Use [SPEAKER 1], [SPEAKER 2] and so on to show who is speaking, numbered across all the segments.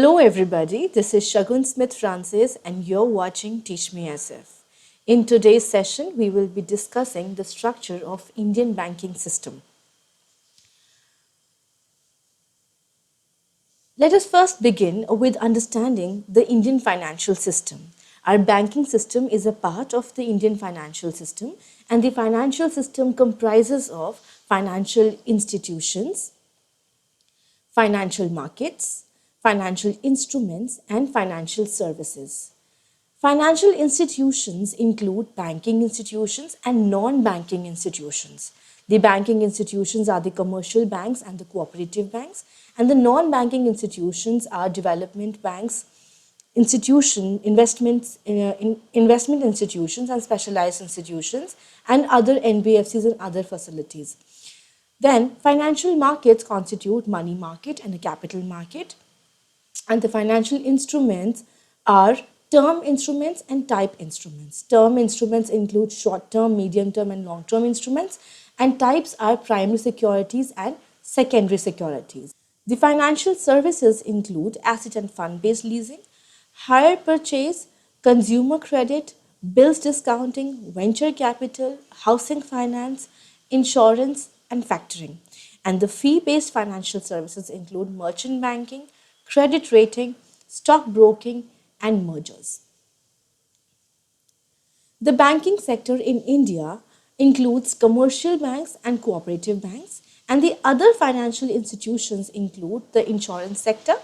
[SPEAKER 1] Hello everybody, this is Shagun Smith Francis and you're watching Teach Me SF. In today's session, we will be discussing the structure of Indian banking system. Let us first begin with understanding the Indian financial system. Our banking system is a part of the Indian financial system, and the financial system comprises of financial institutions, financial markets, financial instruments, and financial services. Financial institutions include banking institutions and non-banking institutions. The banking institutions are the commercial banks and the cooperative banks, and the non-banking institutions are development banks, investment institutions and specialized institutions, and other NBFCs and other facilities. Then financial markets constitute money market and a capital market, and the financial instruments are term instruments and type instruments. Term instruments include short-term, medium-term and long-term instruments, and types are primary securities and secondary securities. The financial services include asset and fund-based leasing, hire purchase, consumer credit, bills discounting, venture capital, housing finance, insurance and factoring. And the fee-based financial services include merchant banking, credit rating, stock broking, and mergers. The banking sector in India includes commercial banks and cooperative banks, and the other financial institutions include the insurance sector,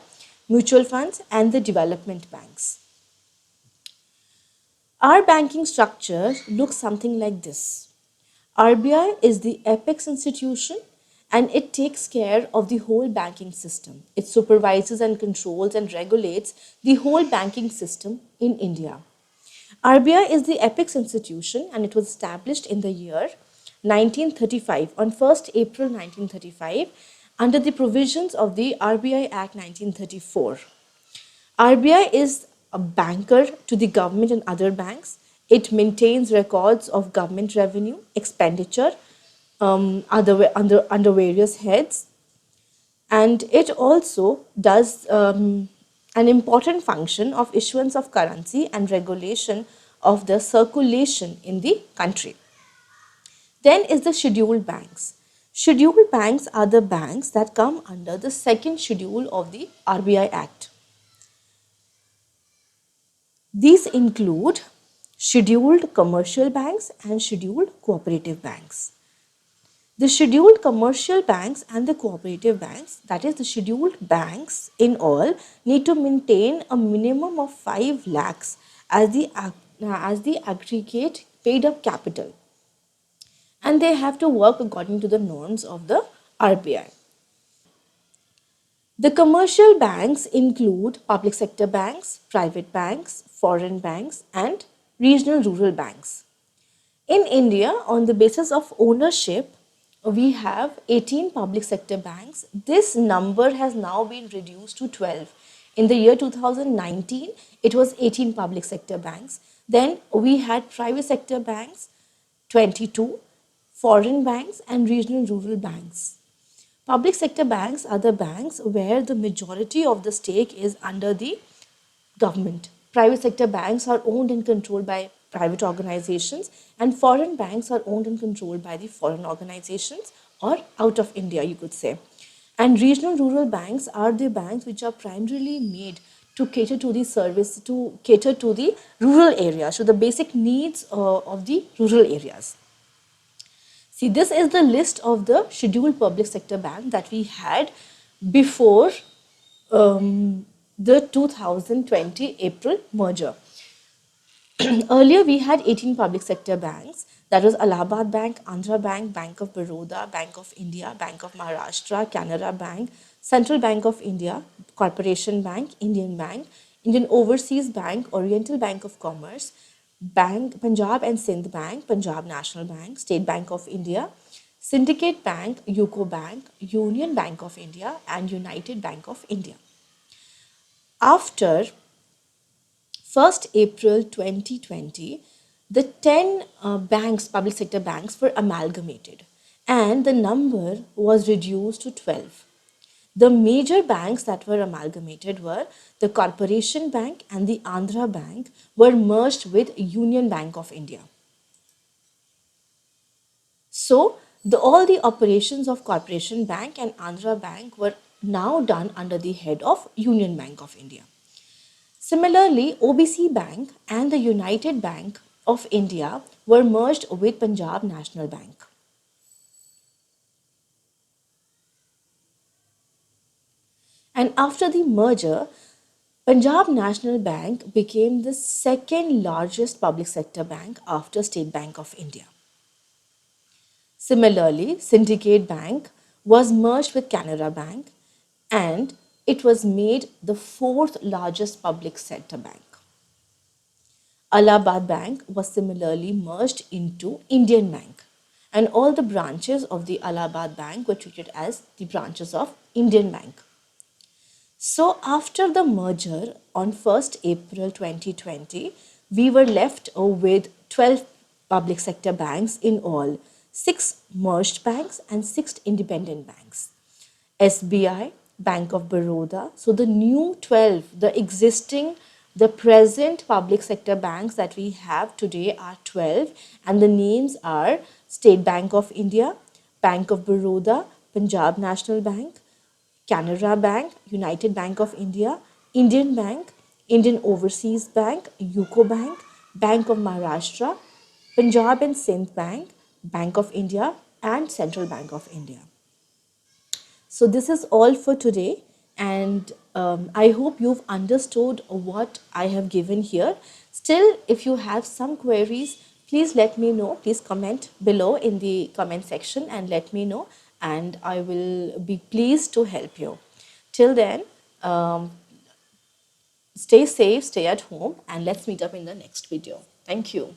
[SPEAKER 1] mutual funds, and the development banks. Our banking structure looks something like this. RBI is the apex institution and it takes care of the whole banking system. It supervises and controls and regulates the whole banking system in India. RBI is the apex institution and it was established in the year 1935 on 1st April 1935 under the provisions of the RBI Act 1934. RBI is a banker to the government and other banks. It maintains records of government revenue, expenditure, under various heads, and it also does an important function of issuance of currency and regulation of the circulation in the country. Then is the scheduled banks. Scheduled banks are the banks that come under the second schedule of the RBI Act. These include scheduled commercial banks and scheduled cooperative banks. The scheduled commercial banks and the cooperative banks, that is the scheduled banks in all, need to maintain a minimum of 5 lakhs as the aggregate paid up capital. And they have to work according to the norms of the RBI. The commercial banks include public sector banks, private banks, foreign banks, and regional rural banks. In India, on the basis of ownership, we have 18 public sector banks. This number has now been reduced to 12. In the year 2019, it was 18 public sector banks. Then we had private sector banks, 22, foreign banks and regional rural banks. Public sector banks are the banks where the majority of the stake is under the government. Private sector banks are owned and controlled by private organizations, and foreign banks are owned and controlled by the foreign organizations or out of India, you could say. And regional rural banks are the banks which are primarily made to cater to the service, to cater to the rural areas, so the basic needs of the rural areas. See, this is the list of the scheduled public sector bank that we had before the 2020 April merger. Earlier, we had 18 public sector banks. That was Allahabad Bank, Andhra Bank, Bank of Baroda, Bank of India, Bank of Maharashtra, Canara Bank, Central Bank of India, Corporation Bank, Indian Overseas Bank, Oriental Bank of Commerce, Bank, Punjab and Sindh Bank, Punjab National Bank, State Bank of India, Syndicate Bank, UCO Bank, Union Bank of India, and United Bank of India. After 1st April 2020, the 10 banks, public sector banks, were amalgamated and the number was reduced to 12. The major banks that were amalgamated were the Corporation Bank and the Andhra Bank were merged with Union Bank of India. So, all the operations of Corporation Bank and Andhra Bank were now done under the head of Union Bank of India. Similarly, OBC Bank and the United Bank of India were merged with Punjab National Bank. And after the merger, Punjab National Bank became the second largest public sector bank after State Bank of India. Similarly, Syndicate Bank was merged with Canara Bank and it was made the fourth largest public sector bank. Allahabad Bank was similarly merged into Indian Bank, and all the branches of the Allahabad Bank were treated as the branches of Indian Bank. So after the merger on 1st April 2020, we were left with 12 public sector banks in all, 6 merged banks and 6 independent banks. SBI, Bank of Baroda. So the new 12, the present public sector banks that we have today are 12, and the names are State Bank of India, Bank of Baroda, Punjab National Bank, Canara Bank, United Bank of India, Indian Bank, Indian Overseas Bank, UCO Bank, Bank of Maharashtra, Punjab and Sindh Bank, Bank of India, and Central Bank of India. So this is all for today, and I hope you've understood what I have given here. Still, if you have some queries, please let me know. Please comment below in the comment section and let me know, and I will be pleased to help you. Till then, stay safe, stay at home, and let's meet up in the next video. Thank you.